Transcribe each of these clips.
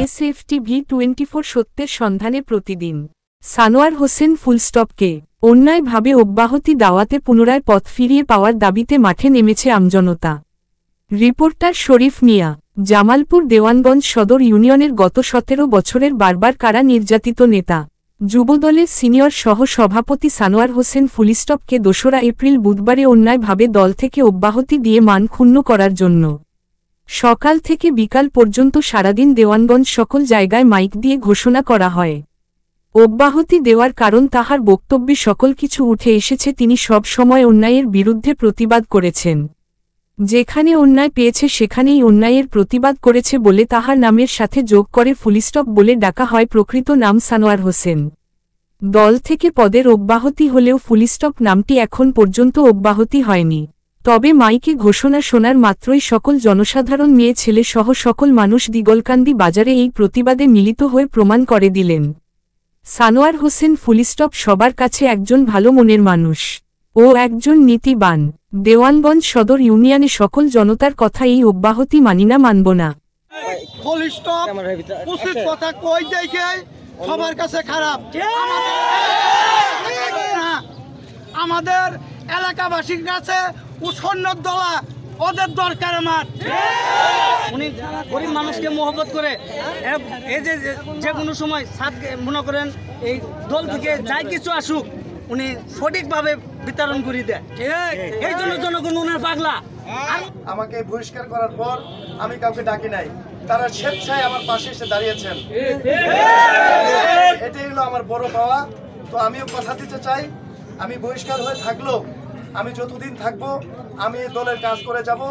এসএফটিভি 24 সত্যের সন্ধানে প্রতিদিন। সানোয়ার হোসেন ফুলস্টপকে অন্যায়ভাবে অব্যাহতি দেওয়াতে পুনরায় পথ ফিরিয়ে পাওয়ার দাবিতে মাঠে নেমেছে আমজনতা। রিপোর্টার শরীফ মিয়া। জামালপুর দেওয়ানগঞ্জ সদর ইউনিয়নের গত 17 বছরের বারবার কারা নির্যাতিত নেতা যুবদলের সিনিয়র সহ সভাপতি সানোয়ার হোসেন ফুলস্টপকে 2রা এপ্রিল বুধবারে অন্যায়ভাবে দল থেকে অব্যাহতি দিয়ে মান ক্ষুণ্ণ করার জন্য সকাল থেকে বিকাল পর্যন্ত সারাদিন দেওয়ানগঞ্জ সকল জায়গায় মাইক দিয়ে ঘোষণা করা হয়। অব্যাহতি দেওয়ার কারণ তাহার বক্তব্যে সকল কিছু উঠে এসেছে। তিনি সব সময় অন্যায়ের বিরুদ্ধে প্রতিবাদ করেছেন। যেখানে অন্যায় পেয়েছে সেখানেই অন্যায়ের প্রতিবাদ করেছে বলে তাহার নামের সাথে যোগ করে ফুলস্টপ বলে ডাকা হয়। প্রকৃত নাম সানোয়ার হোসেন। দল থেকে পদের অব্যাহতি হলেও ফুলস্টপ নামটি এখন পর্যন্ত অব্যাহতি হয়নি। তবে মাইকে ঘোষণা শোনার মাত্রই সকল জনসাধারণ মেয়ে ছেলে সহ সকল মানুষ দিগলকান্দি বাজারে এই প্রতিবাদে মিলিত হয়ে প্রমাণ করে দিলেন সানোয়ার হোসেন ফুলস্টপ সবার কাছে একজন ভালো মনের মানুষ ও একজন নীতিবান। দেওয়ানগঞ্জ সদর ইউনিয়নে সকল জনতার কথা এই অব্যাহতি মানি না, মানব না। সবার কাছে খারাপ, আমাদের এলাকাবাসীর কাছে উৎসন্নত দলা ওদের দরকার। আমার উনি গরিব মানুষকে মহব্বত করে এই যে কোনো সময় মনে করেন এই দল থেকে যাই কিছু আসুক উনি সঠিকভাবে বিতরণ করে দেয়। এই জন্য জনগণ উনার পাগলা। আমাকে বহিষ্কার করার পর আমি কাউকে ডাকি নাই, তারা স্বেচ্ছায় আমার পাশে এসে দাঁড়িয়েছেন। এটাই হলো আমার বড় পাওয়া। তো আমিও কথা দিতে চাই, আমি বহিষ্কার হয়ে থাকলেও আমি যতদিন থাকবো আমি দলের কাজ করে যাব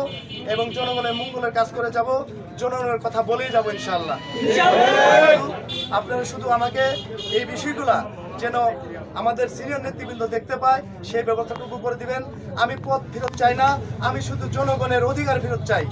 এবং জনগণের মঙ্গলের কাজ করে যাব, জনগণের কথা বলেই যাব ইনশাআল্লাহ। আপনারা শুধু আমাকে এই বিষয়গুলা যেন আমাদের সিনিয়র নেতৃবৃন্দ দেখতে পায় সেই ব্যবস্থাটুকু করে দিবেন। আমি পদ ফেরত চাই না, আমি শুধু জনগণের অধিকার ফেরত চাই।